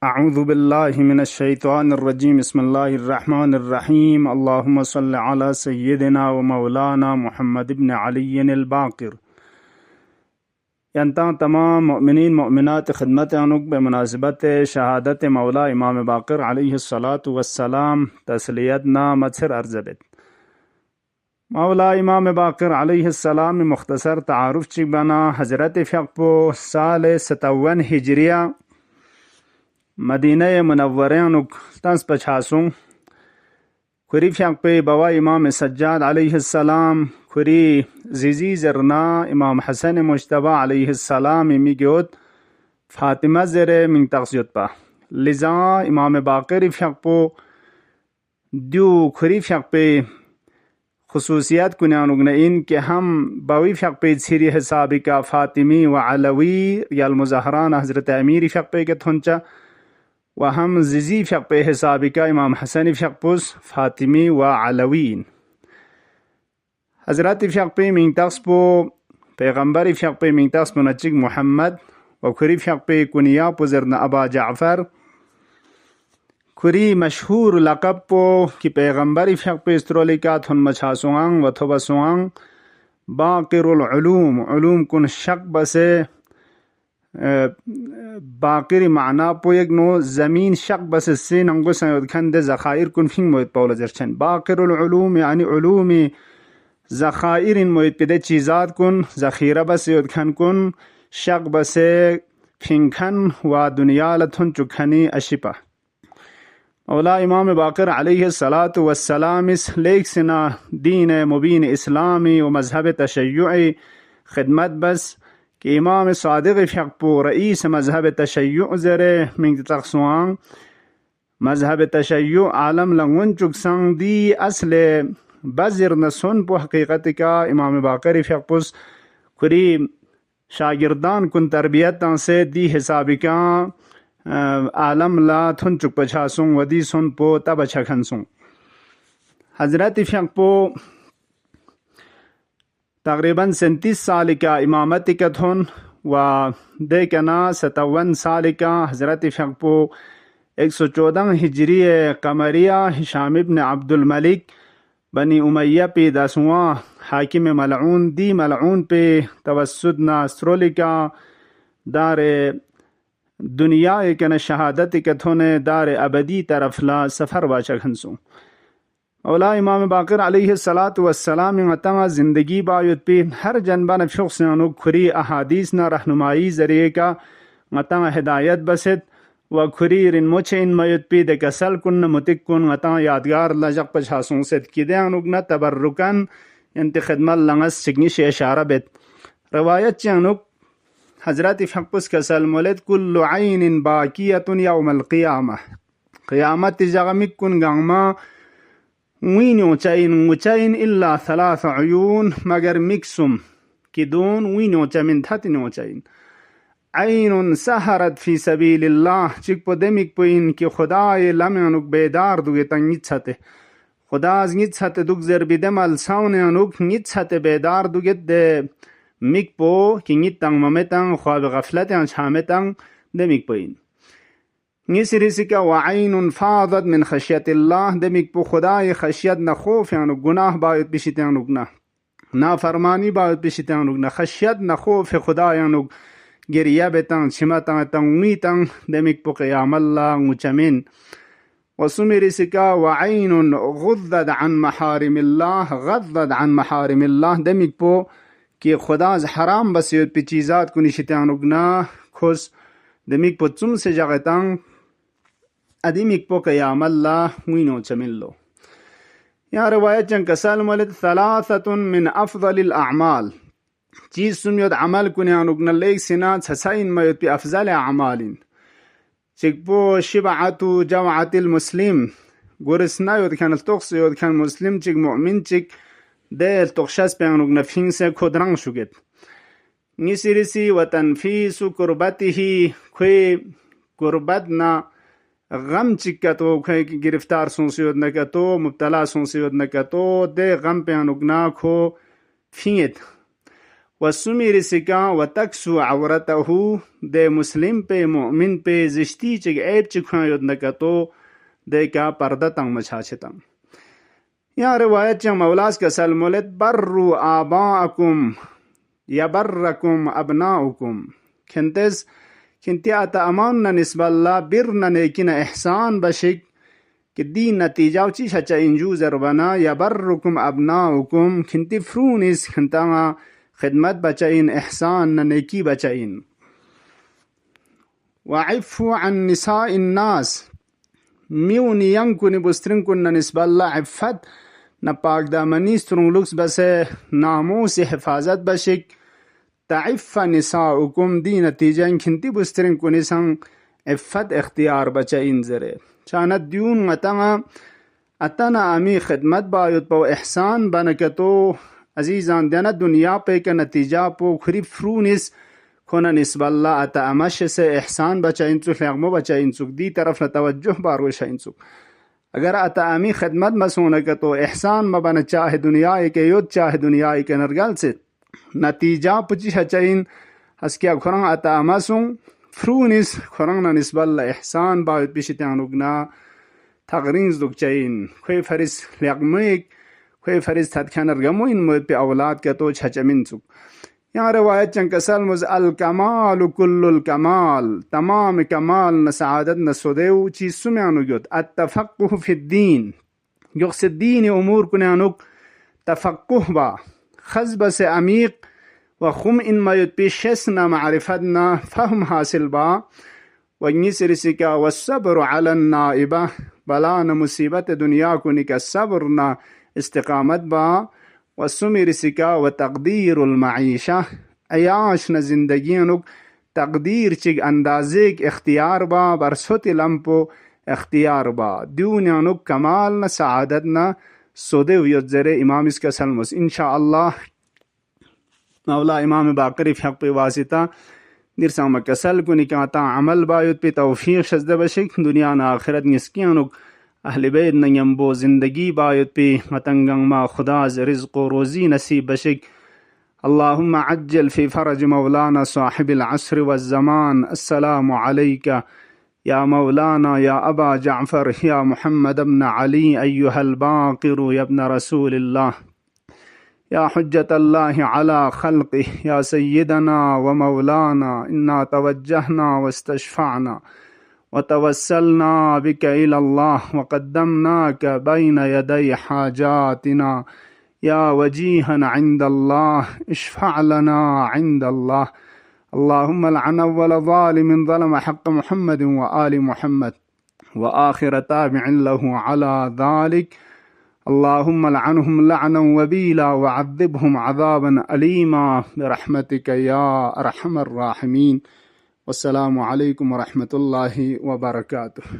अऊज़ु बिल्लाहि मिनश्शैतानिर्रजीम बिस्मिल्लाहिर्रहमानिर्रहीम अल्लाहुम्मा सल्लि अला सय्यिदिना व मौलाना मुहम्मद इब्न अलीय्यिल बाक़िर। यंता तमाम मोमिनीन मोमिनात खिदमत अनुक बेमुनासिबत शहादत मौला इमाम बाक़िर अलैहिस्सलातु वस्सलाम तस्लियत मत्सर अर्ज़बत। मौला इमाम बाक़िर अलैहिस्सलाम मुख्तसर तारुफ चिक बना हज़रत फ़िक़्पो साल 57 हिजरिया मदीना मुनव्वरानुक तंस पछासुं खुरी फ़िक़्पे बवा इमाम सज्जाद अलैहिस्सलाम खुरी ज़िज़ी ज़रना इमाम हसन मुज्तबा अलैहिस्सलाम मिगोत फ़ातिमा ज़रे मिंग तक़्सियतपा लिज़ा इमाम बाक़िर फ़िक़्पो द्यू खुरी फ़िक़्पे खुसूसियत कुन्यानुगन इन के हम बवी फ़िक़्पे छिरी हिसाबिका फ़ातिमी व अलवी याल मुज़हरान हज़रत अमीर फ़िक़्पे के थुंचा व हम ज़िज़ी फ़िक़्पे हिसाबिका इमाम हसन फ़िक़्पुस फ़ातिमी व अलवीन हज़रत फ़िक़्पे मिंग तक़्सपो पैगम्बर फ़िक़्पे मिंग तक़्सपो नचिक मुहम्मद व खुरी फ़िक़्पे कुनिया पुज़रन अबा जाफ़र खुरी मशहूर लक़ब पो कि पैगम्बर फ़िक़्पे स्त्रोलिका थुन मछासुआंग व थुबसुआंग बाक़िरुल उलूम कुन शक बसे बाक़िर माना पोयगनो ज़मीन शक बस से नंगो संयोद खंदे ज़खाइर कुन फिंग मोयत पौला जर्चन बाक़िरुल उलूम यानी उलूमी ज़खाइर इन मोयत पिदे चीज़ात कुन ज़खीरा बस योद खन कुन शक बसे फिंग खन व दुनिया लथुन चुखनी अशिपा औला इमाम बाक़िर अलैहिस्सलातु वस्सलाम इस लेख सिना दीन मुबीन इस्लामी व मज़हब तशय्युई खिदमत बस कि इमाम सादिक़ फ़िक़्पो रईस मज़हब तशय्यु ज़रे मिंग तक़्सुआंग मज़हब तशय्यु आलम लंगुन चुकसंग दी असले बज़िर नसुन पो हकीकत का इमाम बाक़िर फ़िक़्पुस खुरी शागिर्दान कुन तरबियत से दी हिसाबिका आलम ला थुन चुक पछासुं वदी सुन पो तब छखनसुं हज़रत फ़िक़्पो तकरीबन 37 साल का इमामत का थुन व देखना 57 साल का हज़रत फ़िक़्पो 114 हिजरी कमरिया हिशाम इब्न अब्दुल मलिक बनी उमैया पे 10वां हाकिम मलऊन दी मलऊन पे तवस्सुद नास्त्रोलिका दार दुनिया एक न शहादत के थोने दार अबदी तरफला सफ़र वाचक हंसों औला इमाम बाक़िर अलैहिस्सलातु वस्सलाम मतंगा ज़िंदगी बायुत पे हर जनबा नफ़्स अनु खुरी अहादीस न रहनुमाई ज़रिए का मतंगा हिदायत बसत व खुरी रिन मुछे इन मयुत पे दे कसल कुन मुतिक कुन मतंगा यादगार लजक पछासों से किदे अनुगना तबर्रुकन इंत खिदमत लंगस सिग्निश इशारा बेत रवायत चनुक हज़रत फ़िक़्पुस कसल मोलद कुल्लु ऐन बाकियतुन यौमल क़ियामत जगमिक कुन गांगमा वीन ऊंचाइन इल्ला सलास अयून मगर मिक्सुम किदून वीन ऊंचा मिन थतिन ऊंचाइन ऐनुन सहरत फी सबीलिल्लाह चिक पोदेमिक पोइन कि खुदाए लमनुक बेदार दुगे तंगिच्छते खुदाज गिच्छते दुग ज़रबिदे मल साउने अनुक गिच्छते बेदार दुगे दे मिक पो कि गित्तंग ममेतंग ख्वाब गफलत छामेतंग दे मिक पोइन निसरिसिका वआइनुन फादत मिन खशियतिल्लाह दमिक पो खुदाए खशियत न खौफ यानु गुनाह बायत पिशितानु ना फरमानी बायत पिशितानु न खशियत न खौफ खुदा यानु गिरिया बेतंग छिमतंग तंगीतंग दमिक पो क़ियामल्ला मुचमिन वसुमिरिसिका वआइनुन गुद्दत अन महारिमिल्लाह दमिक पो कि खुदा हराम बसियत पि चीज़ात कुनि शितानु ना खुस दमिक पो चुम से जगतंग अदीमिक पो क़ियामल्ला वीनो चमिल्लो यहाँ रवायत चंग कसल मलद सलासतुन मिन अफ़ज़लिल अअमाल चीज़ सुनियत अमल कुन्यानुगन लेक सिना छसाइन मयुत पि अफ़ज़ल अअमालिन चिकपो शिबअतु जवअतिल मुस्लिम गुरसना योद खन तोक्स योद खन मुस्लिम चिक मुमिन चिक दे तोक्षस पेनुगन फिंग से खुदरंग शुगत निसिरिसी व तनफीसु कुर्बतिही खुई कुर्बत ना गम चिक्का तो खुई गिरफ्तार सोंसियोद न तो मुब्तला सोंसियोद न तो दे गम पे अनुगना खो फिंगत वसुमी रिसिका व तक्सु अवरतहु दे मुस्लिम पे मोमिन पे जिश्ती चिग ऐब चिखा युद्ध नकतो दे का पर्दा तंग मछाछे तंग। यहाँ रिवायत च मौलास का सलमुलत बर्रु आबाअकुम यबर्रकुम अबनाउकुम खिंतेस खिंतियाता अमान न निस्बल्ला बिर न नेकिन एहसान बशिक कि दी नतीजा ची छचा इंजू जरबना यबर्रुकुम अबनाउकुम खिंति फ्रूनिस खिंतांगा खिदमत बचाइन एहसान न नेकी बचाइन। वइफु अन निसाइन नास म्यूनी यंकुनि बुस्त्रिंकुन न निस्बल्ला इफ़्फ़त न पाक दामनी स्ट्रुंगलुक्स बसे नामों से हिफाजत बशिक ताइफ़ा निसाउकुम दी नतीजा खिंती बुस्त्रिंग कुनिसंग इफ़्फ़त इख्तियार बचाइन जरे चानत द्यून मतंगा अतना आमी खिदमत बायुत पो एहसान बनकतो अजीजान देना दुनिया पे का नतीजा पो खुरी फ्रूनिस खोना निस्बल्ला अता अमश से एहसान बचाइन चुक लगमो बचाइन चुक दी तरफ न तवज्जुह बारो शाइन चुक अगर अता आमी खिदमत मसून का तो एहसान मबन चाहे दुनिया के युद्ध चाहे दुनिया के नरगल से नतीजा पुची हचाइन हस्किया खुरंग अता अमसुं फ्रूनिस खुरंग न निस्बल्ला एहसान बायुत पिशित्यानुगना तगरिंज दुक चाइन खोई फरिस लगमिक खोई फरिस तदखानर गमोइन मोद पे औलाद का तो छचमिन चुक। यहाँ रवायत चंकसल मुज अल कमाल कुल्लुल कमाल तमाम कमाल न सआदत न सोदेव चीज सुम्यानुगुत अत्तफक्कुह फिद्दीन युक्सिद्दीन उमूर कुन्यानुक तफक्कुह बा खज़ब से अमीक व खुम इन मयुत पेशना मारिफतना फهم हासिल बा वनिसरिसिका वस्सब्र अलन नाइबा बला न मुसीबत दुनिया को निका सब्र न इस्तिकामत बा वसुमी रिसिका व तकदीरुल मईशा अयाश न जिंदगियानुक तकदीर चिग अंदाजे इख्तियार बा बरसोत लम्पो इख्तियार बा दुनियानुक कमाल न सआदत न सोदे हुए इमाम इसका सलमुस इंशाअल्लाह मौला इमाम बाकरी हक पे वासिता दिरसा मकसल को निकाता अमल बायुत पे तौफीक शजद बशिक दुनिया न आखिरत निस्कियानुक अहले बैत न यम्बो जिंदगी बायुत पे मतंगंग मा खुदा रिज़्क़ व रोज़ी नसीब बशिक। अल्लाहुम्मा अज्जल फी फरज मौलाना साहिबिल अस्र वज़्ज़मान अस्सलामु अलैका या मौलाना या अबा जाफ़र या मुहम्मद इब्न अली अय्युहल बाक़िर या इब्न रसूलिल्लाह या हुज्जतल्लाहि अला खल्क़िहि या सय्यदना व मौलाना इन्ना तवज्जहना वस्तशफ़अना व तवस्सलना बिका इलल्लाह व क़द्दमनाका बैन यदै हाजातिना या वजीहन इंदल्लाह इश्फ़अ लना इंदल्लाह। अल्लाहुम्मा लअन अव्वल ज़ालिमिन ज़लम हक़्क़ मुहम्मदिन व आलि मुहम्मद व आखिर ताबिइन लहु अला ज़ालिक। अल्लाहुम्मा लअनहुम लअनन वबीला व अज़्ज़िबहुम अज़ाबन अलीमा बिरहमतिका या अरहमर राहिमीन। वस्सलामु अलैकुम व रहमतुल्लाहि व बरकातुहू।